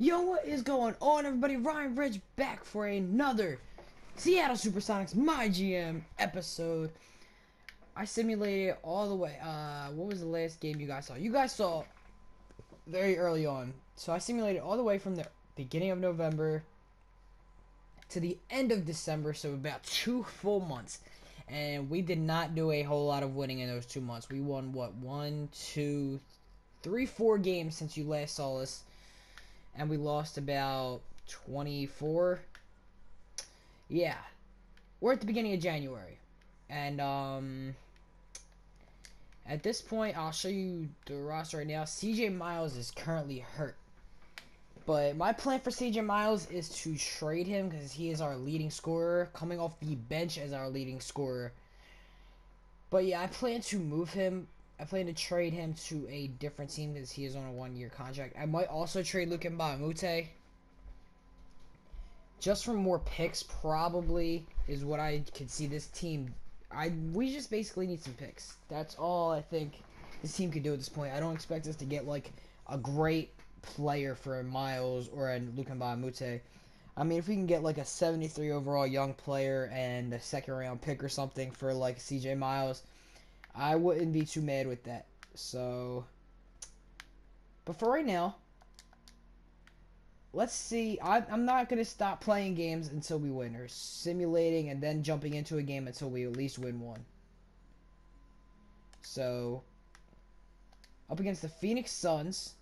Yo, what is going on, everybody? Ryan Rich back for another Seattle Supersonics My GM episode. I simulated all the way. What was the last game you guys saw? You guys saw very early on. So I simulated all the way from the beginning of November to the end of December, so about 2 full months. And we did not do a whole lot of winning in those 2 months. We won, what, 1, 2, 3, 4 games since you last saw us. And we lost about 24. Yeah. We're at the beginning of January. And, at this point, I'll show you the roster right now. CJ Miles is currently hurt. But my plan for CJ Miles is to trade him because he is our leading scorer, coming off the bench as our leading scorer. But yeah, I plan to move him. I plan to trade him to a different team because he is on a 1-year contract. I might also trade Luke Mbamute. Just for more picks, probably, is what I could see this team. We just basically need some picks. That's all I think this team could do at this point. I don't expect us to get, like, a great player for a Miles or a Luke Mbamute. I mean, if we can get, like, a 73 overall young player and a second-round pick or something for, like, CJ Miles, I wouldn't be too mad with that. So, but for right now, let's see. I'm not going to stop playing games until we win, or simulating and then jumping into a game until we at least win one. So, up against the Phoenix Suns.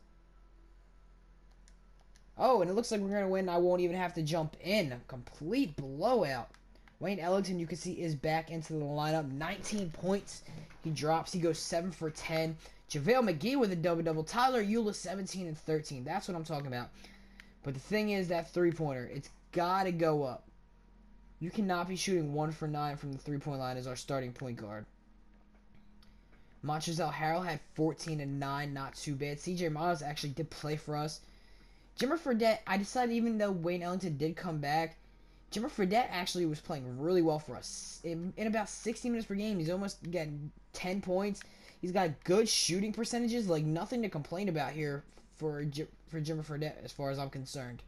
Oh, and it looks like we're going to win. I won't even have to jump in. A complete blowout. Wayne Ellington, you can see, is back into the lineup. 19 points. He drops. He goes 7 for 10. JaVale McGee with a double-double. Tyler Eulis, 17 and 13. That's what I'm talking about. But the thing is, that three-pointer, it's got to go up. You cannot be shooting 1 for 9 from the three-point line as our starting point guard. Montrezl Harrell had 14 and 9. Not too bad. CJ Miles actually did play for us. Jimmer Fredette, I decided even though Wayne Ellington did come back, Jimmer Fredette actually was playing really well for us. In about 60 minutes per game, he's almost getting 10 points. He's got good shooting percentages, like nothing to complain about here for Jimmer Fredette as far as I'm concerned.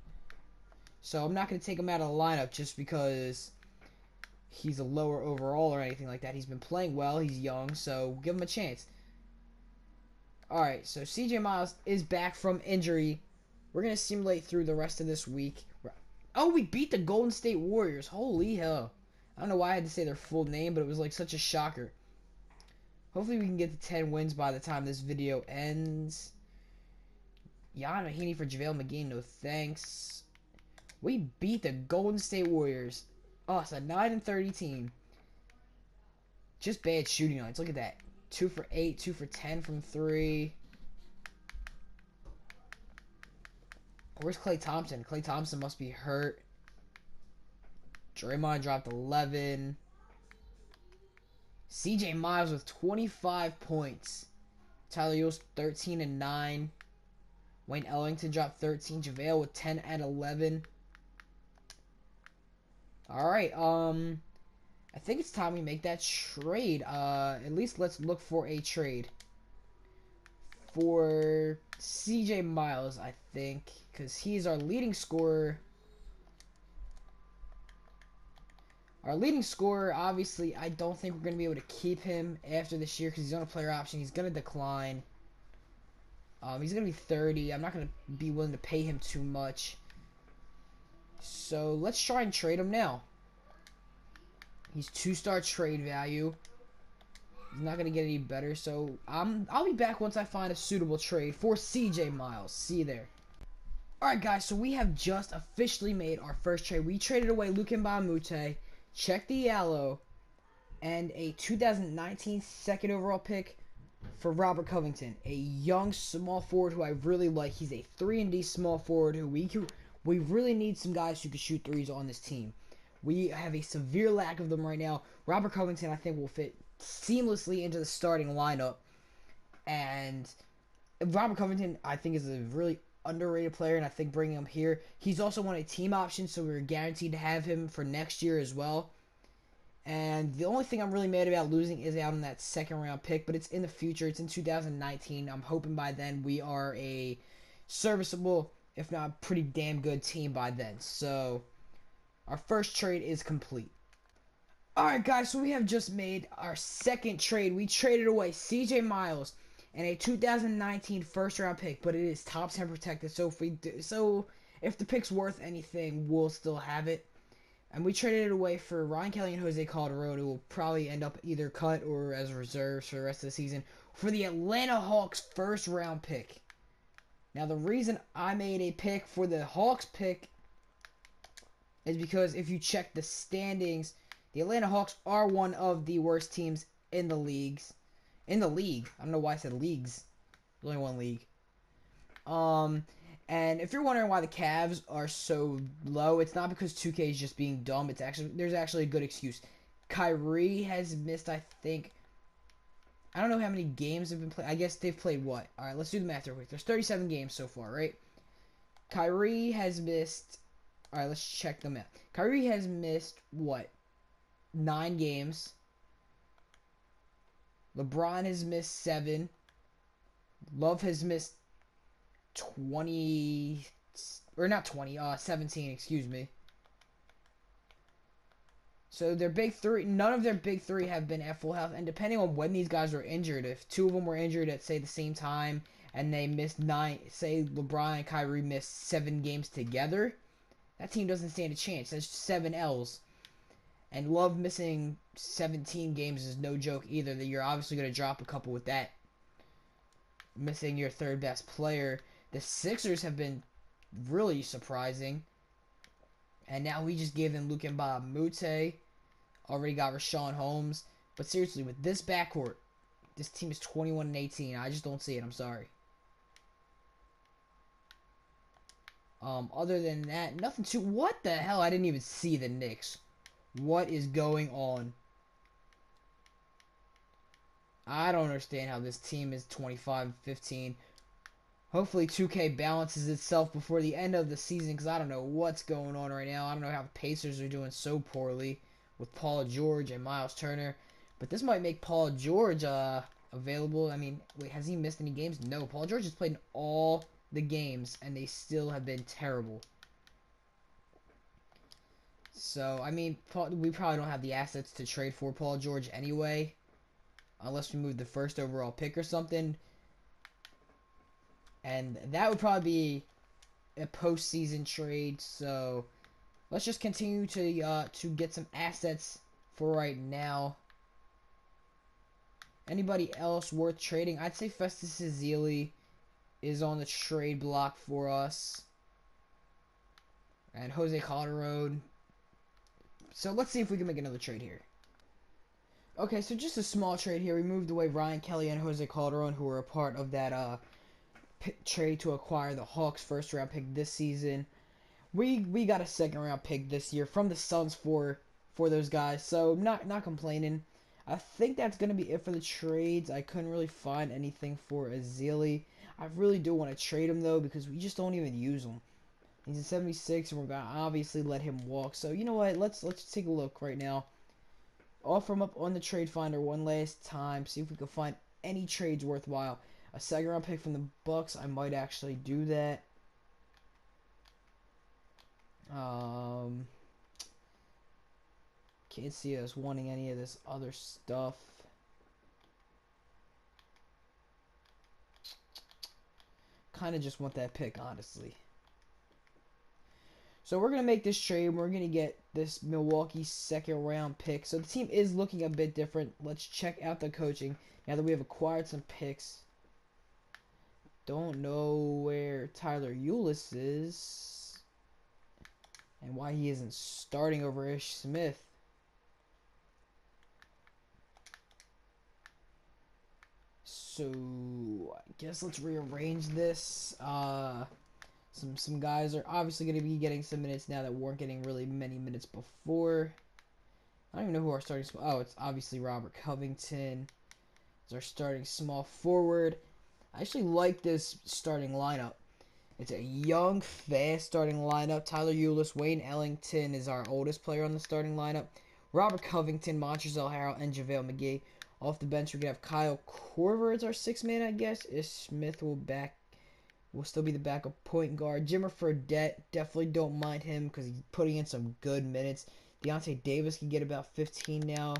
So I'm not going to take him out of the lineup just because he's a lower overall or anything like that. He's been playing well. He's young, so give him a chance. Alright, so CJ Miles is back from injury. We're going to simulate through the rest of this week. Oh, we beat the Golden State Warriors. Holy hell. I don't know why I had to say their full name, but it was like such a shocker. Hopefully we can get to 10 wins by the time this video ends. Jan Mahinmi for JaVale McGee, no thanks. We beat the Golden State Warriors. Oh, it's a 9-30 team. Just bad shooting nights. Look at that. 2 for 8, 2 for 10 from 3. Where's Klay Thompson? Klay Thompson must be hurt. Draymond dropped 11. CJ Miles with 25 points. Tyler Eulis 13 and 9. Wayne Ellington dropped 13. JaVale with 10 and 11. Alright, I think it's time we make that trade. At least let's look for a trade. For CJ Miles, I think, because he's our leading scorer. Our leading scorer, obviously, I don't think we're going to be able to keep him after this year because he's on a player option. He's going to decline. He's going to be 30. I'm not going to be willing to pay him too much. So let's try and trade him now. He's 2-star trade value. He's not going to get any better, so I'll be back once I find a suitable trade for CJ Miles. See you there. Alright guys, so we have just officially made our first trade. We traded away Luke Mbamute, Check the Yellow, and a 2019 second overall pick for Robert Covington, a young small forward who I really like. He's a 3-and-D small forward who we really need some guys who can shoot threes on this team. We have a severe lack of them right now. Robert Covington, I think, will fit seamlessly into the starting lineup. And Robert Covington, I think, is a really underrated player, and I think bringing him here, he's also won a team option, so we're guaranteed to have him for next year as well. And the only thing I'm really mad about losing is out on that second-round pick, but it's in the future. It's in 2019. I'm hoping by then we are a serviceable if not a pretty damn good team by then. So our first trade is complete. Alright guys, so we have just made our second trade. We traded away CJ Miles and a 2019 first round pick, but it is top 10 protected. So if the pick's worth anything, we'll still have it. And we traded it away for Ryan Kelly and Jose Calderon, who will probably end up either cut or as reserves for the rest of the season, for the Atlanta Hawks first round pick. Now the reason I made a pick for the Hawks pick is because if you check the standings, the Atlanta Hawks are one of the worst teams in the leagues. In the league. I don't know why I said leagues. There's only one league. And if you're wondering why the Cavs are so low, it's not because 2K is just being dumb. There's actually a good excuse. Kyrie has missed, I think, I don't know how many games have been played. I guess they've played what? All right, let's do the math real quick. There's 37 games so far, right? Kyrie has missed. All right, let's check the math. Kyrie has missed what? 9 games. LeBron has missed 7. Love has missed 20, or not 20, 17, excuse me. So their big three, none of their big three have been at full health, and depending on when these guys were injured, if 2 of them were injured at, say, the same time, and they missed 9, say LeBron and Kyrie missed 7 games together, that team doesn't stand a chance. That's 7 L's. And Love missing 17 games is no joke either. That you're obviously going to drop a couple with that. Missing your third best player. The Sixers have been really surprising. And now we just gave them Luke and Bob Mute. Already got Rashawn Holmes. But seriously, with this backcourt, this team is 21-18. I just don't see it. I'm sorry. Other than that, nothing too... What the hell? I didn't even see the Knicks. What is going on? I don't understand how this team is 25-15. Hopefully 2K balances itself before the end of the season, because I don't know what's going on right now. I don't know how the Pacers are doing so poorly with Paul George and Miles Turner. But this might make Paul George available. I mean, wait, has he missed any games? No, Paul George has played in all the games, and they still have been terrible. So, I mean, we probably don't have the assets to trade for Paul George anyway. Unless we move the first overall pick or something. And that would probably be a postseason trade. So, let's just continue to get some assets for right now. Anybody else worth trading? I'd say Festus Ezeli is on the trade block for us. And Jose Calderon. So let's see if we can make another trade here. Okay, so just a small trade here. We moved away Ryan Kelly and Jose Calderon, who were a part of that trade to acquire the Hawks first round pick this season. We got a second round pick this year from the Suns for those guys. So not complaining. I think that's gonna be it for the trades. I couldn't really find anything for Ezeli. I really do want to trade him though, because we just don't even use him. He's a 76, and we're gonna obviously let him walk. So you know what? Let's take a look right now. Offer him up on the trade finder one last time. See if we can find any trades worthwhile. A second round pick from the Bucks. I might actually do that. Can't see us wanting any of this other stuff. Kind of just want that pick, honestly. So we're going to make this trade. We're going to get this Milwaukee second round pick. So the team is looking a bit different. Let's check out the coaching now that we have acquired some picks. Don't know where Tyler Ulis is and why he isn't starting over Ish Smith. So I guess let's rearrange this. Some guys are obviously going to be getting some minutes now that weren't getting really many minutes before. I don't even know who our starting... Oh, it's obviously Robert Covington. It's our starting small forward. I actually like this starting lineup. It's a young, fast starting lineup. Tyler Ulis, Wayne Ellington is our oldest player on the starting lineup. Robert Covington, Montrezl Harrell, and JaVale McGee. Off the bench, we're going to have Kyle Korver as our 6th man, I guess. Ish Smith will back will still be the backup point guard. Jimmer Fredette, definitely don't mind him because he's putting in some good minutes. Deontay Davis can get about 15 now.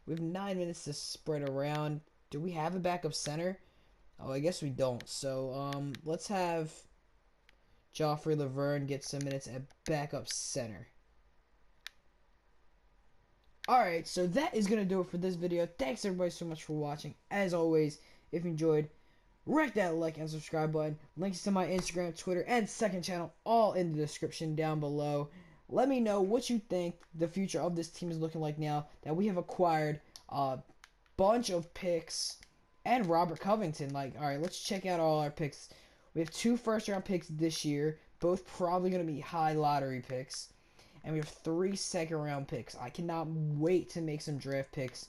We have 9 minutes to spread around. Do we have a backup center? Oh, I guess we don't. So, let's have Joffrey Laverne get some minutes at backup center. Alright, so that is going to do it for this video. Thanks everybody so much for watching. As always, if you enjoyed, wreck that like and subscribe button. Links to my Instagram, Twitter, and second channel all in the description down below. Let me know what you think the future of this team is looking like now that we have acquired a bunch of picks and Robert Covington. Like, alright, let's check out all our picks. We have 2 first-round picks this year, both probably going to be high lottery picks. And we have 3 second-round picks. I cannot wait to make some draft picks.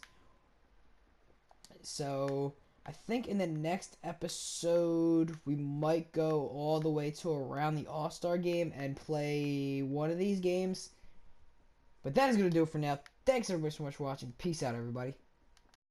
So, I think in the next episode, we might go all the way to around the All-Star game and play one of these games. But that is going to do it for now. Thanks everybody so much for watching. Peace out, everybody.